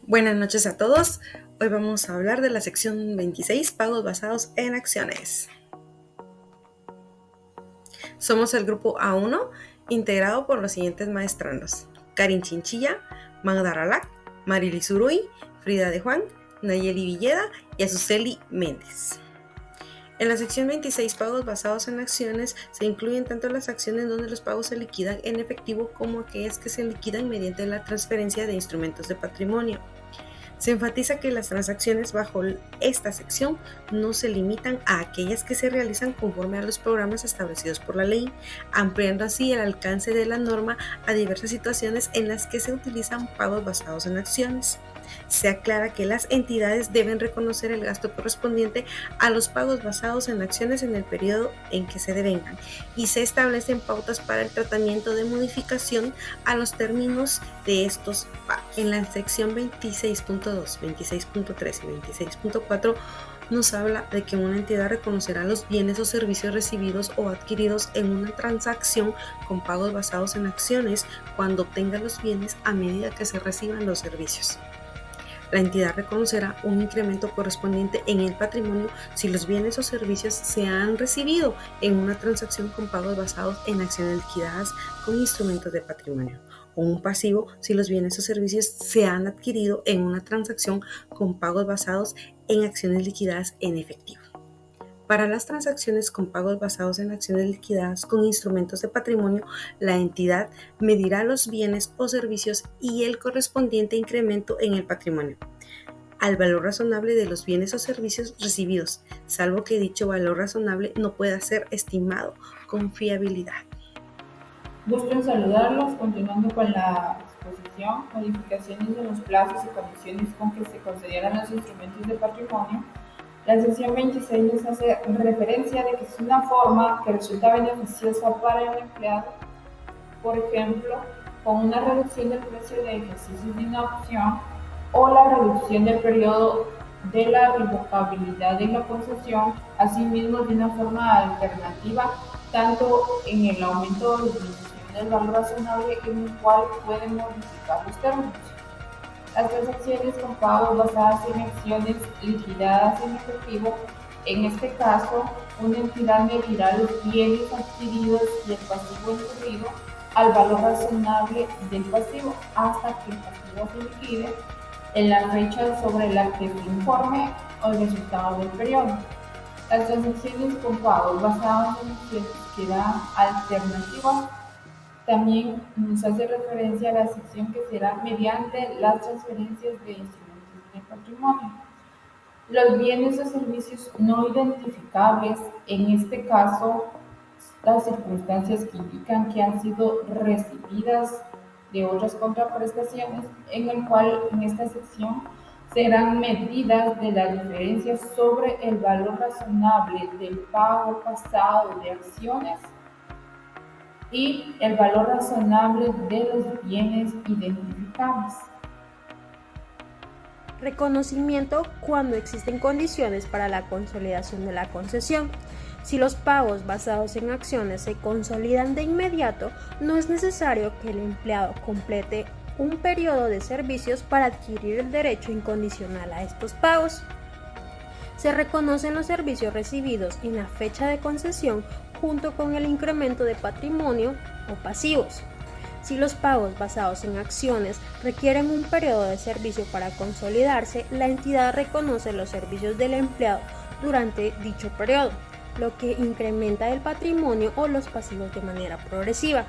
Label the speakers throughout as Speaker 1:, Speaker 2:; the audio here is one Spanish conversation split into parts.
Speaker 1: Buenas noches a todos. Hoy vamos a hablar de la sección 26, pagos basados en acciones. Somos el grupo A1, integrado por los siguientes maestranos: Karin Chinchilla, Magda Ralac, Marily Zuruy, Frida de Juan, Nayeli Villeda y Azuceli Méndez. En la sección 26, pagos basados en acciones, se incluyen tanto las acciones donde los pagos se liquidan en efectivo como aquellas que se liquidan mediante la transferencia de instrumentos de patrimonio. Se enfatiza que las transacciones bajo esta sección no se limitan a aquellas que se realizan conforme a los programas establecidos por la ley, ampliando así el alcance de la norma a diversas situaciones en las que se utilizan pagos basados en acciones. Se aclara que las entidades deben reconocer el gasto correspondiente a los pagos basados en acciones en el periodo en que se devengan, y se establecen pautas para el tratamiento de modificación a los términos de estos pagos. En la sección 26.2, 26.3 y 26.4 nos habla de que una entidad reconocerá los bienes o servicios recibidos o adquiridos en una transacción con pagos basados en acciones cuando obtenga los bienes a medida que se reciban los servicios. La entidad reconocerá un incremento correspondiente en el patrimonio si los bienes o servicios se han recibido en una transacción con pagos basados en acciones liquidadas con instrumentos de patrimonio, o un pasivo si los bienes o servicios se han adquirido en una transacción con pagos basados en acciones liquidadas en efectivo. Para las transacciones con pagos basados en acciones liquidadas con instrumentos de patrimonio, la entidad medirá los bienes o servicios y el correspondiente incremento en el patrimonio al valor razonable de los bienes o servicios recibidos, salvo que dicho valor razonable no pueda ser estimado con fiabilidad.
Speaker 2: Gusto en saludarlos, continuando con la exposición, modificaciones de los plazos y condiciones con que se consideran los instrumentos de patrimonio. La sección 26 les hace referencia de que es una forma que resulta beneficiosa para el empleado, por ejemplo, con una reducción del precio de ejercicio de una opción o la reducción del periodo de la revocabilidad de la concesión, asimismo de una forma alternativa, tanto en el aumento o disminución del valor razonable en el cual pueden modificar los términos. Las transacciones con pagos basadas en acciones liquidadas en efectivo, en este caso, una entidad medirá los bienes adquiridos y el pasivo incurrido al valor razonable del pasivo hasta que el pasivo se liquide en la fecha sobre la que se informe el resultado del periodo. Las transacciones con pagos basados en acciones que dan alternativas. También nos hace referencia a la sección que será mediante las transferencias de instrumentos de patrimonio. Los bienes o servicios no identificables, en este caso, las circunstancias que indican que han sido recibidas de otras contraprestaciones, en el cual en esta sección serán medidas de la diferencia sobre el valor razonable del pago pasado de acciones y el valor razonable de los bienes identificables.
Speaker 3: Reconocimiento cuando existen condiciones para la consolidación de la concesión. Si los pagos basados en acciones se consolidan de inmediato, no es necesario que el empleado complete un periodo de servicios para adquirir el derecho incondicional a estos pagos. Se reconocen los servicios recibidos en la fecha de concesión junto con el incremento de patrimonio o pasivos. Si los pagos basados en acciones requieren un periodo de servicio para consolidarse, la entidad reconoce los servicios del empleado durante dicho periodo, lo que incrementa el patrimonio o los pasivos de manera progresiva.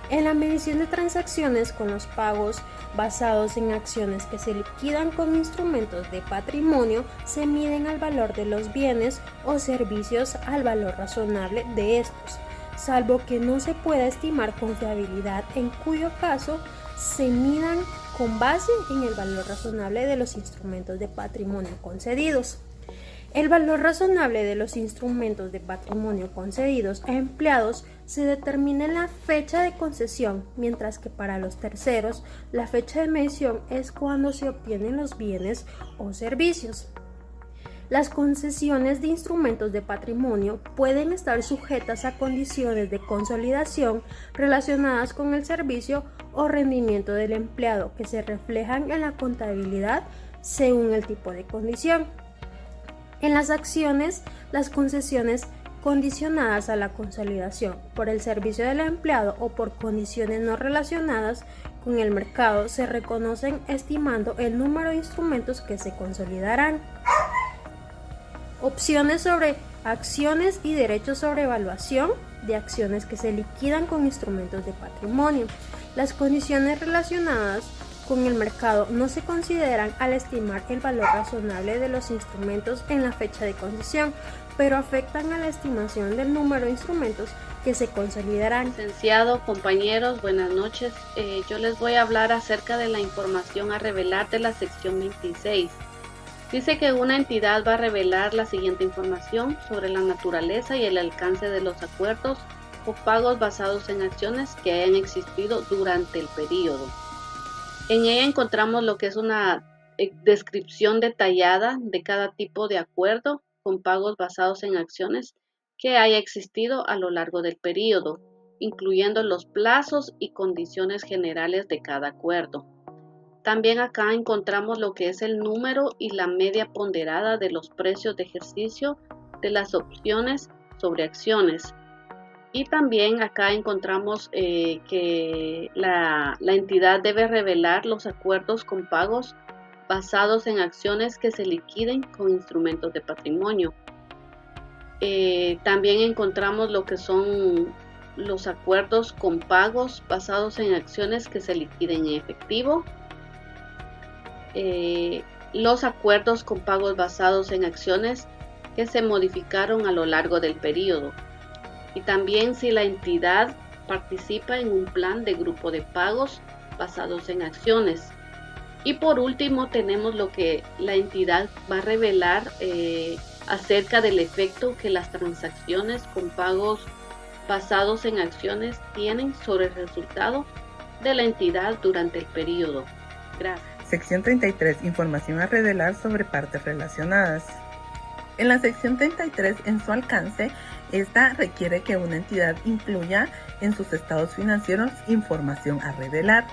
Speaker 3: En la medición de transacciones con los pagos basados en acciones que se liquidan con instrumentos de patrimonio, se miden al valor de los bienes o servicios al valor razonable de estos, salvo que no se pueda estimar con fiabilidad, en cuyo caso se midan con base en el valor razonable de los instrumentos de patrimonio concedidos. El valor razonable de los instrumentos de patrimonio concedidos a empleados se determina en la fecha de concesión, mientras que para los terceros la fecha de medición es cuando se obtienen los bienes o servicios. Las concesiones de instrumentos de patrimonio pueden estar sujetas a condiciones de consolidación relacionadas con el servicio o rendimiento del empleado que se reflejan en la contabilidad según el tipo de condición. En las acciones, las concesiones condicionadas a la consolidación por el servicio del empleado o por condiciones no relacionadas con el mercado se reconocen estimando el número de instrumentos que se consolidarán. Opciones sobre acciones y derechos sobre evaluación de acciones que se liquidan con instrumentos de patrimonio. Las condiciones relacionadas con el mercado no se consideran al estimar el valor razonable de los instrumentos en la fecha de concesión, pero afectan a la estimación del número de instrumentos que se consolidarán.
Speaker 4: Licenciado, compañeros, buenas noches. Yo les voy a hablar acerca de la información a revelar de la sección 26. Dice que una entidad va a revelar la siguiente información sobre la naturaleza y el alcance de los acuerdos o pagos basados en acciones que hayan existido durante el periodo. En ella encontramos lo que es una descripción detallada de cada tipo de acuerdo con pagos basados en acciones que haya existido a lo largo del periodo, incluyendo los plazos y condiciones generales de cada acuerdo. También acá encontramos lo que es el número y la media ponderada de los precios de ejercicio de las opciones sobre acciones. Y también acá encontramos que la entidad debe revelar los acuerdos con pagos basados en acciones que se liquiden con instrumentos de patrimonio. También encontramos lo que son los acuerdos con pagos basados en acciones que se liquiden en efectivo. Los acuerdos con pagos basados en acciones que se modificaron a lo largo del periodo. Y también si la entidad participa en un plan de grupo de pagos basados en acciones. Y por último tenemos lo que la entidad va a revelar acerca del efecto que las transacciones con pagos basados en acciones tienen sobre el resultado de la entidad durante el periodo. Gracias.
Speaker 5: Sección 33. Información a revelar sobre partes relacionadas. En la sección 33, en su alcance, esta requiere que una entidad incluya en sus estados financieros información a revelar.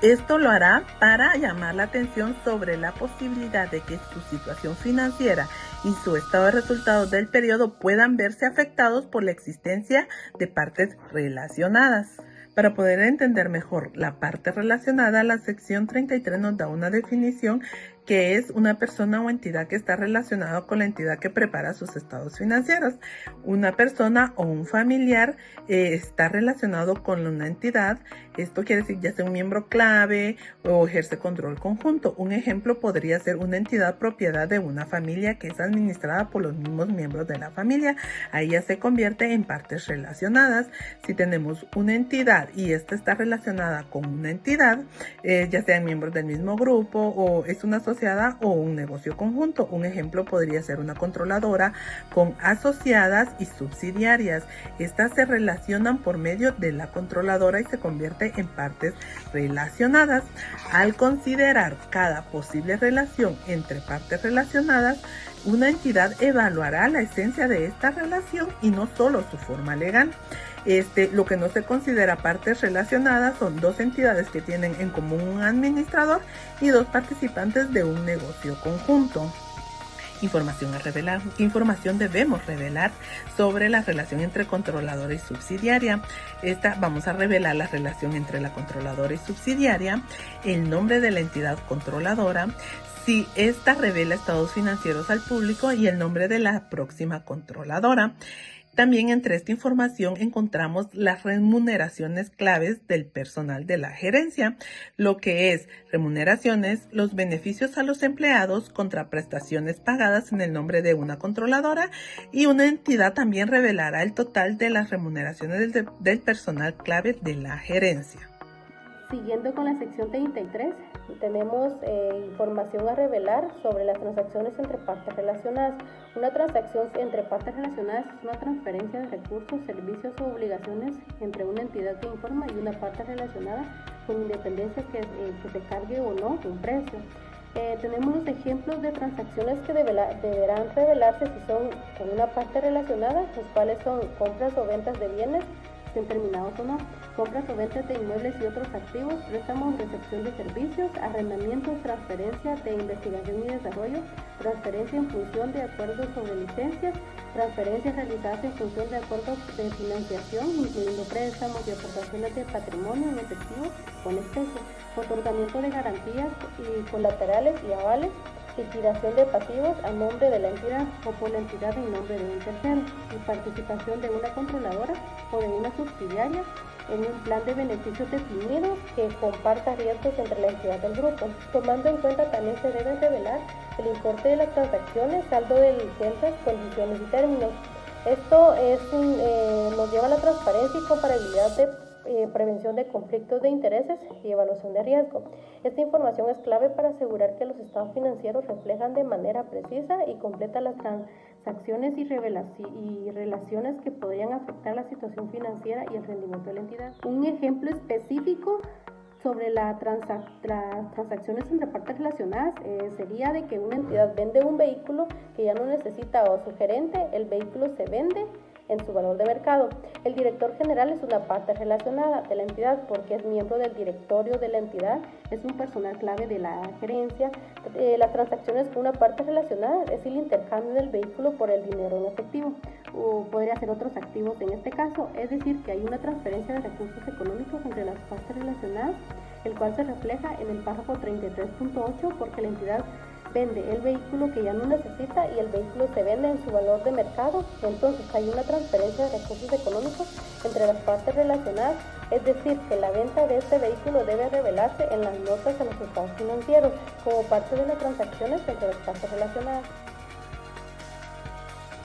Speaker 5: Esto lo hará para llamar la atención sobre la posibilidad de que su situación financiera y su estado de resultados del periodo puedan verse afectados por la existencia de partes relacionadas. Para poder entender mejor la parte relacionada, la sección 33 nos da una definición que es una persona o entidad que está relacionada con la entidad que prepara sus estados financieros. Una persona o un familiar está relacionado con una entidad. Esto quiere decir ya sea un miembro clave o ejerce control conjunto. Un ejemplo podría ser una entidad propiedad de una familia que es administrada por los mismos miembros de la familia. Ahí ya se convierte en partes relacionadas. Si tenemos una entidad y esta está relacionada con una entidad, ya sean miembros del mismo grupo o es una asociada o un negocio conjunto. Un ejemplo podría ser una controladora con asociadas y subsidiarias. Estas se relacionan por medio de la controladora y se convierte en partes relacionadas. Al considerar cada posible relación entre partes relacionadas, una entidad evaluará la esencia de esta relación y no solo su forma legal. Lo que no se considera partes relacionadas son dos entidades que tienen en común un administrador y dos participantes de un negocio conjunto. Información a revelar. ¿Qué información debemos revelar sobre la relación entre controladora y subsidiaria? Vamos a revelar la relación entre la controladora y subsidiaria, el nombre de la entidad controladora, si esta revela estados financieros al público y el nombre de la próxima controladora. También entre esta información encontramos las remuneraciones claves del personal de la gerencia, lo que es remuneraciones, los beneficios a los empleados, contraprestaciones pagadas en el nombre de una controladora, y una entidad también revelará el total de las remuneraciones del personal clave de la gerencia.
Speaker 6: Siguiendo con la sección 33, tenemos información a revelar sobre las transacciones entre partes relacionadas. Una transacción entre partes relacionadas es una transferencia de recursos, servicios o obligaciones entre una entidad que informa y una parte relacionada con independencia que se cargue o no un precio. Tenemos los ejemplos de transacciones que deberán revelarse si son con una parte relacionada, los cuales son compras o ventas de bienes, estén terminados o no, compras o ventas de inmuebles y otros activos, préstamos, recepción de servicios, arrendamientos, transferencia de investigación y desarrollo, transferencia en función de acuerdos sobre licencias, transferencias realizadas en función de acuerdos de financiación, incluyendo préstamos y aportaciones de patrimonio en efectivo o en especie, otorgamiento de garantías y colaterales y avales, liquidación de pasivos a nombre de la entidad o por la entidad en nombre de un tercero, y participación de una controladora o de una subsidiaria en un plan de beneficios definidos que comparta riesgos entre la entidad del grupo. Tomando en cuenta, también se debe revelar el importe de las transacciones, saldo de licencias, condiciones y términos. Esto nos lleva a la transparencia y comparabilidad de prevención de conflictos de intereses y evaluación de riesgo. Esta información es clave para asegurar que los estados financieros reflejan de manera precisa y completa las transacciones y relaciones que podrían afectar la situación financiera y el rendimiento de la entidad. Un ejemplo específico sobre las transacciones entre partes relacionadas sería de que una entidad vende un vehículo que ya no necesita a su gerente, el vehículo se vende en su valor de mercado. El director general es una parte relacionada de la entidad porque es miembro del directorio de la entidad, es un personal clave de la gerencia. Las transacciones con una parte relacionada es el intercambio del vehículo por el dinero en efectivo, o podría ser otros activos en este caso, es decir, que hay una transferencia de recursos económicos entre las partes relacionadas, el cual se refleja en el párrafo 33.8 porque la entidad vende el vehículo que ya no necesita y el vehículo se vende en su valor de mercado. Entonces hay una transferencia de recursos económicos entre las partes relacionadas, es decir, que la venta de este vehículo debe revelarse en las notas de los estados financieros como parte de las transacciones entre las partes relacionadas.